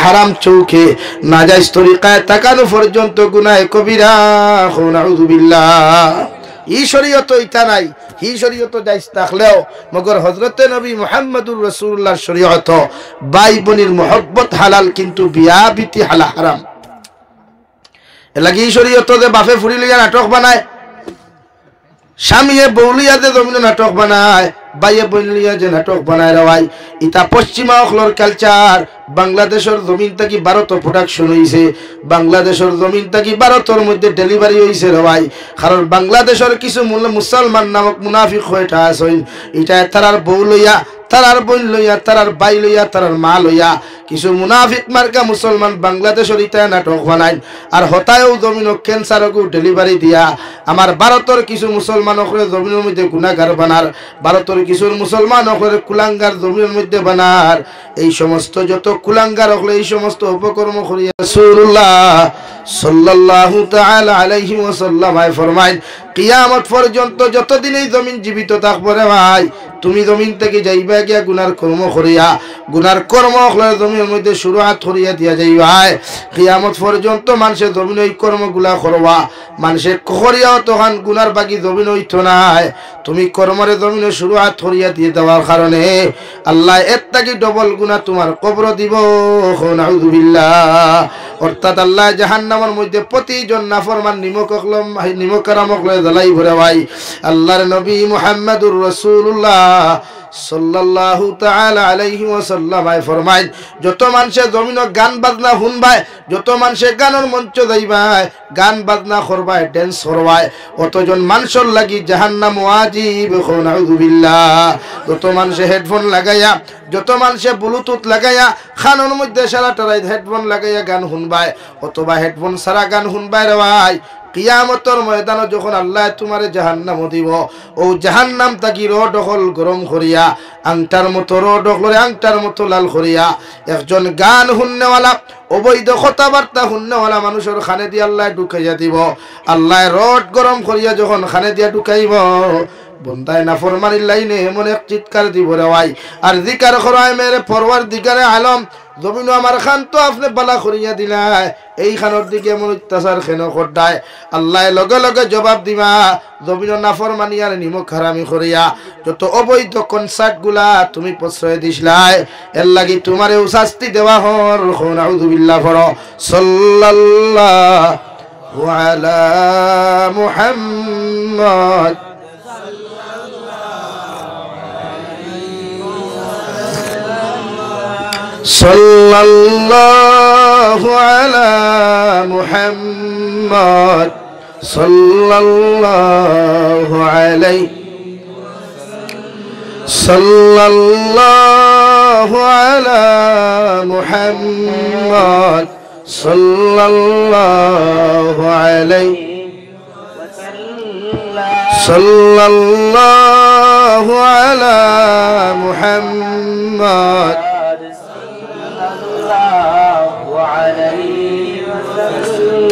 হারাম চৌকে নাজাইজ তরিকায় তাকানো পর্যন্ত গুনাহে কবিরা। নাউযু বিল্লাহ। ই শরীয়ত ইতা নাই, ই শরীয়ত যাইজ থাকলেও মগর হযরতে নবী মুহাম্মদুর রাসূলুল্লাহর শরীয়ত ভাই বোনের মহব্বত হালাল, কিন্তু বিয়া বিতি হারাম। এলাকি ই শরীয়ত যে বাপে ফুরি লইয়া নাটক বানায়, স্বামীয়ে বউলিয়া যে জমিন নাটক বানায়, বাইয়ে বইলিয়া যে নাটক বানায় রাই, ইতা পশ্চিমা অখলর কালচার। বাংলাদেশের জমিন থাকি ভারত প্রোডাকশন হয়েছে, বাংলাদেশের জমিন থাকি ভারতের মধ্যে ডেলিভারি হয়েছে রাই। কারণ বাংলাদেশের কিছু মুসলমান নামক মুনাফিক হয়ে আছেন, এটা তারার বউ লইয়া, তারার বোন লইয়া, তারার বাই লইয়া, তারার মা লইয়া কিছু মুনাফিক মার্কা মুসলমান বাংলাদেশের ইটায় নাটক বানায়। আর হতায়ও জমিন ক্যান্সারকু ডেলিভারি দিয়া আমার ভারতের কিছু মুসলমান জমিনের মধ্যে গুনাহগার বানার, ভারতের কিছু মুসলমান কুলাঙ্গার জমিনের মধ্যে বানার। এই সমস্ত যত কুলাঙ্গার হলে এই সমস্ত উপকর্ম করিয়া রাসূলুল্লাহ সাল্লাল্লাহু তাআলা আলাইহি ওয়াসাল্লাম ফরমায়, কিয়ামত পর্যন্ত যতদিন এই জমিন জীবিত থাকবে রে ভাই, তুমি জমিন থেকে যাইবা গিয়া গুনার কর্ম করিয়া, গুনার কর্ম জমিনের মধ্যে শুরুয়াত করিয়া দিয়া যাইবা। কিয়ামত পর্যন্ত মানুষের জমিন ওই কর্মগুলা করবা, মানুষের করিয়াও তখন গুনার বাকি জমিন হইতো নাই। তুমি কর্মরে জমিনে শুরুয়াত করিয়া দিয়ে দেওয়ার কারণে আল্লাহ এর থাকি ডবল গুনাহ তোমার কবর দিব। নাউযু বিল্লাহ। অর্থাৎ আল্লাহ জাহান্নামের মধ্যে প্রতিজন নাফরমান নিমকারামক লয়ে জ্বালাই ভরে ভাই। আল্লাহর নবী মুহাম্মদুর রাসূলুল্লাহ সাল্লাল্লাহু তাআলা আলাইহি ওয়াসাল্লাম ফরমায়, যত মানুষে জমিন গান বাজনা শুনবায়, যত মানুষে গানের মঞ্চ যাইবায়, গান বাজনা করবায়, ড্যান্স করবায়, অতজন মানুষের লাগি জাহান্নাম ওয়াজিব। নাউযু বিল্লাহ। যত মানুষে হেডফোন লাগাইয়া, যত মানুষে ব্লুটুথ লাগাইয়া খানের মধ্যে সারা টারাই হেডফোন লাগাইয়া গান শুনবায় অথবা হেডফোন সারা গান শুনবায় রে ভাই, কিয়ামতের ময়দানে যখন আল্লাহ তোমারে জাহান্নাম দিব, ও জাহান্নাম তাকি রডখল গরম করিয়া আংটার মতো রডখলরে আংটার মতো লাল করিয়া একজন গান শুননেওয়ালা, অবৈধ কথাবার্তা শুননেওয়ালা মানুষের খানে দিয়ে আল্লাহ ঢুকাইয়া দিব। আল্লাহ রড গরম করিয়া যখন খানে দিয়া ঢুকাইব, বন্দায় নাফরমানির লাইনে এমন এক চিৎকার দিব রে ভাই, আর জিকার করায় মেরে পরওয়ারদিগারে আলম, জমিন আমার খান তো আপনি বালা করিয়া দিলাই, এই খানোর দিকে এমন অত্যাচার খেন করদায়। আল্লাহ লগে লগে জবাব দিবা, জমিন নাফরমানি আর নিমক হারামি করিয়া যত অবৈধ কনসার্ট গুলা তুমি প্রশ্রয় দিসলাই, এর লাগি তোমারে শাস্তি দেওয়া হল। নাউযু বিল্লাহ। পড়ো সাল্লাল্লাহু আলা মুহাম্মদ সাল্লাল্লাহু আলা মুহাম্মদ সাল্লাল্লাহু আলাইহি সাল্লাল্লাহু আলা মুহাম্মদ সাল্লাল্লাহু আলাইহি সাল্লাল্লাহু আলা মুহাম্মদ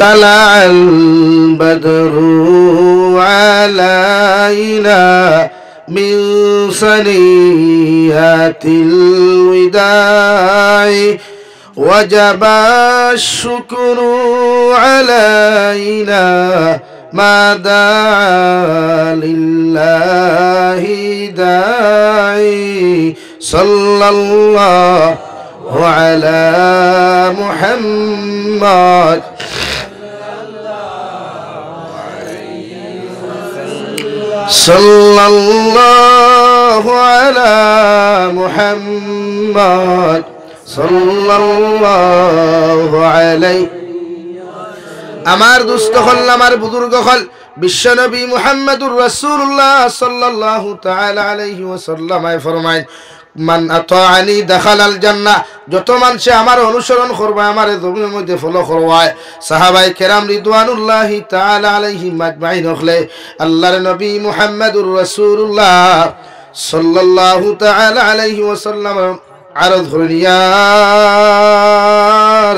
طلع البدر علينا من ثنيات الوداع وجب الشكر علينا ما دعا لله داعي صلى الله على محمد صلى الله على محمد صلى الله عليه। আমার দুস্থ হল, আমার বুজুর্গ হল, বিশ্বনবী মুহাম্মদুর রাসূলুল্লাহ সাল্লাল্লাহু তাআলা আলাইহি ওয়াসাল্লাম ফরমায়, মান আতাআনি দাখালাল জান্নাহ, যত মানুষে আমার অনুসরণ করবে, আমার জমিনের মধ্যে ফলো করবে। সাহাবায়ে কেরাম রিদওয়ানুল্লাহি তাআলা আলাইহিম আজমাইন হলে আল্লাহর নবী মুহাম্মদুর রাসূলুল্লাহ সাল্লাল্লাহু তাআলা আলাইহি ওয়াসাল্লাম আরজ করেন, ইয়া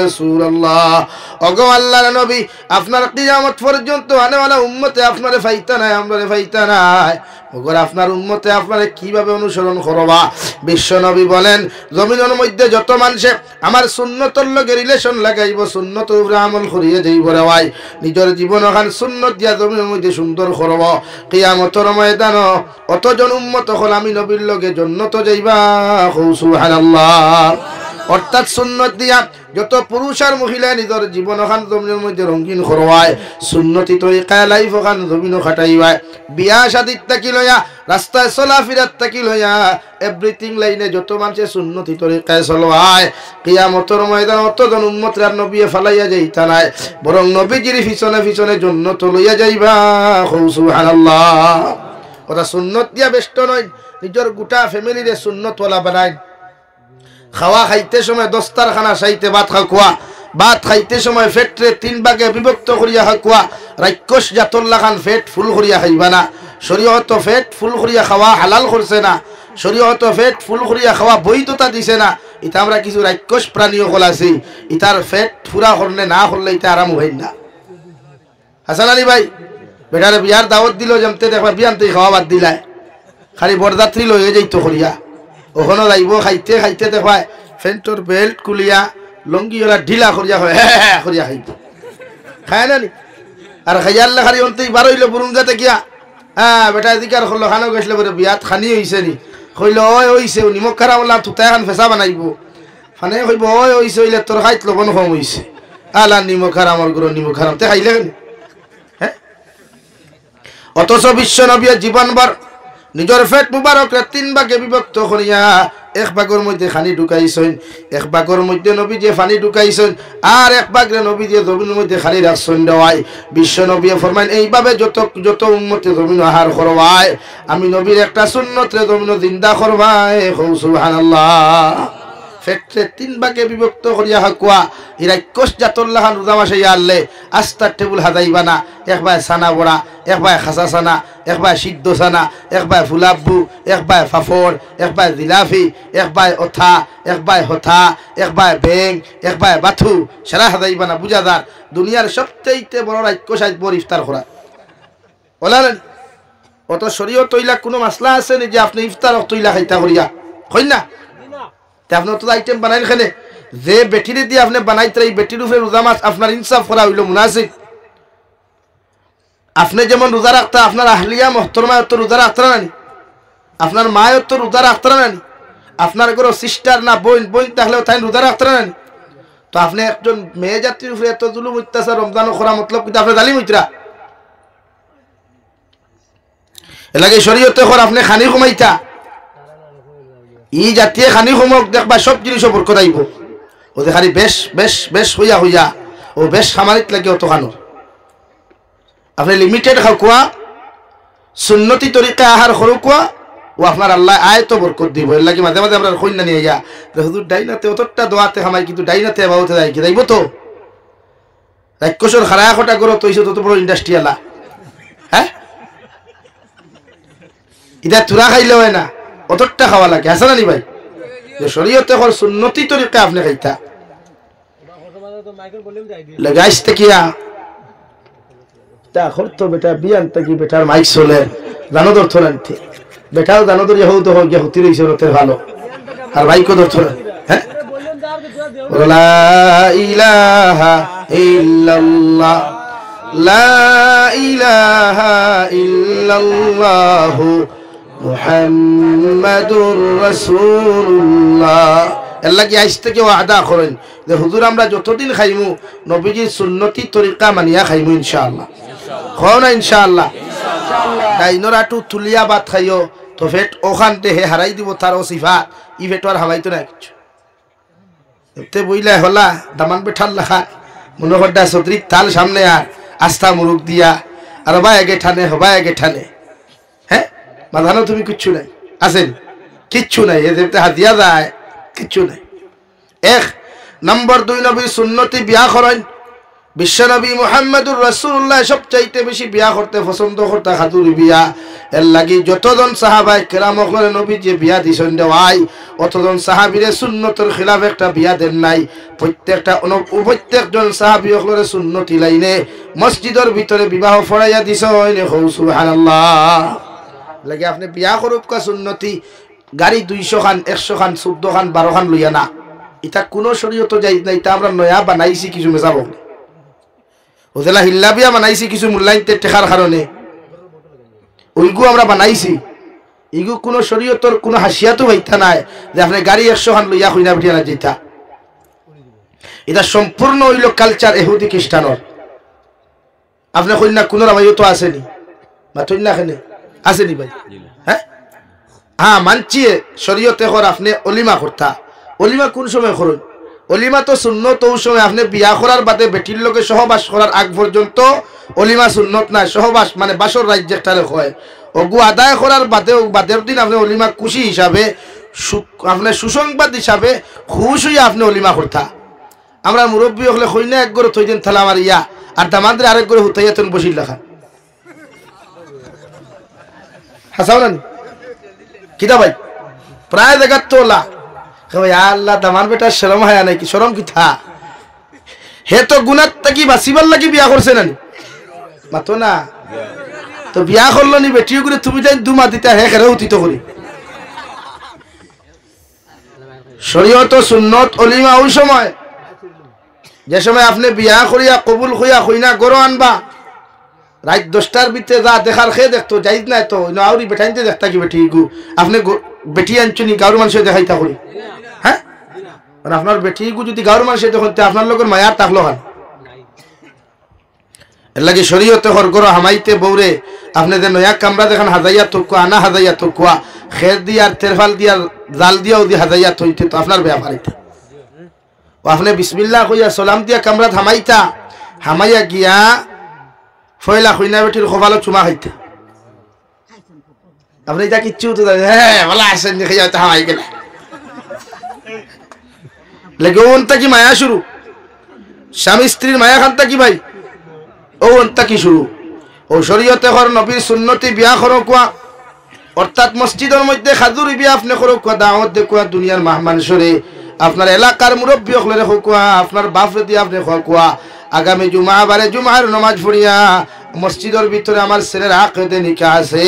রাসূলুল্লাহ, ও ওগো আল্লাহর নবী আপনার কিয়ামত পর্যন্ত আনেওয়ালা উম্মতে আপনারে ফাইতা নাই আমরারে ফাইতা নাই ওগো আপনার উম্মতে আপনারে কিভাবে অনুসরণ করবা বিশ্ব নবী বলেন জমিনের মধ্যে যত মানুষে আমার সুন্নতর লগে রিলেশন লাগাইব সুন্নতের উপরে আমল করিয়ে যাইব রে ভাই নিজের জীবন ওখান সুন্নত দিয়া জমিনের মধ্যে সুন্দর করব কিয়ামতের ময়দান অতজন উম্মত হল আমি নবীর লগে জান্নাতে যাইবা সুবহানাল্লাহ অর্থাৎ সুন্নত দিয়া যত পুরুষ আর মহিলা নিজের জীবন ওখান জমিনের মধ্যে রঙিন করবায় সুন্নতি তরিকায় লাইফ ওখান জমিনও খাটাইবায় বিয়া শাদিত থাকি লইয়া রাস্তায় চলাফেরাত থাকি লইয়া এভরিথিং লাইনে যত মানুষের সুন্নতি তরিকায় চলবায় কিয়ামতের ময়দান অতজন উম্মত আর নবী ফালাইয়া যাইতা নাই বরং নবীজির পিছনে পিছনে জান্নাত লইয়া যাইবা সুবহানাল্লাহ ওটা সুন্নত দিয়া ব্যস্ত নয় নিজের গোটা ফ্যামিলিরে সুন্নতওয়ালা বানায় খাওয়া খাইতে সময় দস্তারখানা সাইতে ভাত খাওয়া ভাত খাইতে সময় ফেটরে 3 ভাগে বিভক্ত করিয়া খাওয়া রাক্ষস জাতর লাখান ফেট ফুল করিয়া খাইবা না শরীয়ত ফেট ফুল করিয়া খাওয়া হালাল করছে না শরীয়ত ফেট ফুল করিয়া খাওয়া বৈধতা দিছে না এটা আমরা কিছু রাক্ষস প্রাণীও কলাছি ইতার ফেট পুরা করলে না করলে এটা আরাম হইন না হাসান আলী ভাই বেটারে বিয়ার দাওয়াত দিল জমতে দেখবা বিয়ানতে খাওয়া বাদ দিলায় খালি বরযাত্রী লইয়ে যাইতো করিয়া ওখানে যাইব খাইতে খাইতে দেখবা ফেন্টর বেল্ট খুলিয়া লঙ্গি ওলা ঢিলা করিয়া হ্যাঁ করিয়া খাইব খায় না নি আর খাইয়াল্লা খালি অন্তেই বারইল বুরুঙ্গাতে গিয়া হ্যাঁ বেটা এদিকে আর হলো খানো গেছিল বলে বিয়াত খানি হয়েছে নি কইল ওই হইছে নিমখ খারাপ বললাম তুতা এখন ফেসা বানাইব ফানে কইব ওই হইছে হইলে তোর খাইত লবণ কম হইছে আলা নিমখ খারাপ আমার গুরু নিমখ খারাপ তে খাইলে হ্যাঁ অথচ বিশ্ব নবীর জীবনভর নিজের ফেট মুবারকরে 3 ভাগে বিভক্ত করিয়া এক ভাগের মধ্যে খানি ঢুকাইছেন এক ভাগের মধ্যে নবী যে পানি ঢুকাইছেন আর এক ভাগরে নবী যে জমিনের মধ্যে খালি রাখছেন দেওয়াই বিশ্ব নবী ফরমান এইভাবে যত যত উম্মতে জমিন আহার করবায় আমি নবীর একটা সুন্নতরে জমিন জিন্দা করবায় সুবহানাল্লাহ ফেটরে 3 ভাগে বিভক্ত করিয়া হাকুয়া ইরাইকস জাতুল্লাহ খান রোজা মাসে আল্লে আস্তার টেবুল হাদাইবা না একবার সানা বড়া একবার খাসা সানা একবার সিদ্ধ সানা একবার ফুলাব্বু একবার ফাফড় একবার জিলাফি একবার ওথা একবার হথা একবার বেং একবার বাথু সারা হাদাইবা না বুঝাদার দুনিয়ার সবচেয়ে বড় রাইকস আজ বড় ইফতার করা বলেন অত শরীয়ত তৈলা কোনো মাসলা আছে নি যে আপনি ইফতার তৈলা খাইতা করিয়া কই না আপনার তো আইটেম বানাই খেলে যে বেটিরে দিয়ে আপনি বানাইতে এই বেটির উপরে রোজা মাস আপনার ইনসাফ করা হইল মুনাসিব আপনি যেমন রোজা রাখতে আপনার আহলিয়া মোহতরমা তো রোজা রাখতে নানি আপনার মায়ের তো রোজা রাখতে নানি আপনার কোনো সিস্টার না বোন বোন তাহলেও তাই রোজা রাখতে নানি তো আপনি একজন মেয়ে জাতির উপরে এত জুলুম অত্যাচার রমজান করা মতলব কিন্তু আপনি জালিম হইতরা এলাকায় শরীয়তে কর আপনি খানি কমাইতা ই জাতীয় খানি সমক দেখবা সব জিনিস বরকত আইব ও দেখারি বেশ বেশ বেশ হইয়া হইয়া ও বেশ সামারিক লাগে অত খানো আপনি লিমিটেড খাওয়া সুন্নতি তরিকা আহার খরকুয়া ও আপনার আল্লাহ আয়ত বরকত দিব এর লাগে মাঝে মাঝে আমরা কইনা নিয়ে যা হুজুর ডাইনাতে অতটা দোয়াতে খামাই কিন্তু ডাইনাতে বাবুতে যাই কি যাইব তো রাক্ষসর খাড়া খটা করো তৈছো তত বড় ইন্ডাস্ট্রিয়ালা হ্যাঁ এটা তুরা খাইলে হয় না অতটা খাওয়া লাগে আছে না নি ভাই যে শরীয়তে হল সুন্নতি তরিকা আপনি খাইতা লাগাইস তেকিয়া তা হল তো বেটা বিয়ান তাকি বেটার মাইক চলে জানোদর থরানতে বেটাও জানোদর ইহু তো গিয়া হতি রইছে রতে ভালো আর ভাই কদর থরা হ্যাঁ লা ইলাহা ইল্লাল্লাহ লা ইলাহা ইল্লাল্লাহ মুহাম্মাদুর রাসূলুল্লাহ আল্লাহ কি আইস থেকে ওয়াদা করেন যে হুজুর আমরা যতদিন খাইমু নবীজির সুন্নতি তরিকা মানিয়া খাইমু ইনশাআল্লাহ খাও না ইনশাআল্লাহ ডাইনরা টু তুলিয়া ভাত খাইও তো ফেট ওখানতে হে হারাই দিব তার সিফাত ই ফেট আর হামাইতো না কিছু এতে বইলা হলা দামান বেঠাল লাখা মনে করডা সদরি তাল সামনে আর আস্থা মুরুক দিয়া আর ভাই আগে ঠানে হবা আগে ঠানে হ্যাঁ মাধানো তুমি কিচ্ছু নাই আছেন কিচ্ছু নাই এতে হাতিয়া যায় কিচ্ছু নাই এক নম্বর 2 নবীর সুন্নতি বিয়া করেন বিশ্বনবী মুহাম্মদুর রাসূলুল্লাহ সবচাইতে বেশি বিয়া করতে পছন্দ করতে খাতুরি বিয়া এর লাগি যতজন সাহাবায়ে কেরাম হলে নবী যে বিয়া দিছেন দেওয়াই অতজন সাহাবীরে সুন্নতের খিলাফ একটা বিয়া দেন নাই প্রত্যেকজন সাহাবী হলে সুন্নতি লাইনে মসজিদের ভিতরে বিবাহ পড়াইয়া দিছেন সুবহানাল্লাহ লাগে আপনি বিয়া করুক কা সুন্নতি গাড়ি 200 খান 100 খান 14 খান 12 খান লইয়া না এটা কোন শরীয়ত যাই না এটা আমরা নয়া বানাইছি কিছু মেজাব ওদেলা হিল্লা বিয়া বানাইছি কিছু মূল্যায়নতে টেকার কারণে ওইগু আমরা বানাইছি ইগু কোন শরীয়তর কোন হাসিয়াতো হইতা নাই যে আপনি গাড়ি 100 খান লইয়া কইনা বিটিয়া না যেটা এটা সম্পূর্ণ হইল কালচার ইহুদি খ্রিস্টানের আপনি কইনা কোন রাবাইতো আসেনি মাতই না এখানে আসেনি ভাই হ্যাঁ হ্যাঁ মানছি শরীয়তে কর আপনি অলিমা করতা অলিমা কোন সময় করুন অলিমা তো সুন্নত ওই সময় আপনি বিয়া করার বাদে বেটির লোকে সহবাস করার আগ পর্যন্ত অলিমা সুন্নত নাই সহবাস মানে বাসর রাজ্যটারে হয় ওগু আদায় করার বাদের দিন আপনি অলিমা খুশি হিসাবে আপনি সুসংবাদ হিসাবে খুশ হইয়া আপনি অলিমা করতা আমরা মুরব্বী হলে কইনা এক গড়ে থই দিন থালা আমার ইয়া আর দামাদের আরেক গড়ে হুতাইয়া তুমি বসিল রাখা হাসাও না কিতা ভাই প্রায় জায়গা তোলা আল্লাহ দামান বেটা শরম হয় নাকি শরম কি থা হে তো গুনাত থাকি বাঁচিবার লাগি বিয়া করছে না মাতো না তো বিয়া করলো নি বেটিও করে তুমি যাই দুমা দিতা হে খেরে উঠিত করি শরীয়ত সুন্নত অলিমা ওই সময় যে সময় আপনি বিয়া করিয়া কবুল হইয়া কইনা গরো আনবা রাত 10টার ভিতরে যা দেখার খেয়ে দেখতো যাইত নাই তো আউরি বেটাইতে দেখতা কি বেটি গু আপনি বেটি আনছুনি গাঁর মানুষে দেখাইতা করি হ্যাঁ মানে আপনার বেটি গু যদি গাঁর মানুষে দেখুন আপনার লোকের মায়ার থাকলো হান এর লাগে শরীয়তে হরগর হামাইতে বৌরে আপনি যে নয়া কামরা দেখেন হাজাইয়া থকুয়া আনা হাজাইয়া থকুয়া খের দিয়ার তেরফাল দিয়ার জাল দিয়াও দি হাজাইয়া থইতে তো আপনার ব্যাপারিতা ও আপনি বিসমিল্লাহ কইয়া সালাম দিয়া কামরা হামাইতা হামাইয়া গিয়া ফয়লা কইনা বেটির খোফালো চুমা খাইতে আপনি এটা কিচ্ছু তো হ্যাঁ ভালো আসেন দেখে যাতে হামাই গেলে লেগে ওনটা কি মায়া শুরু স্বামী স্ত্রীর মায়া খানটা কি ভাই ও ওনটা কি শুরু ও শরীয়তে হর নবীর সুন্নতি বিয়া করো কোয়া অর্থাৎ মসজিদের মধ্যে খাজুর বিয়া আপনি করো কোয়া দাওয়াত দে কোয়া দুনিয়ার মেহমান সরে আপনার এলাকার মুরব্বী হলে রেখো কোয়া আপনার বাপরে দিয়ে আপনি কোয়া আগামী জুমা বারে জুমার নামাজ পড়িয়া মসজিদের ভিতরে আমার ছেলের আকিদে নিকাহ আছে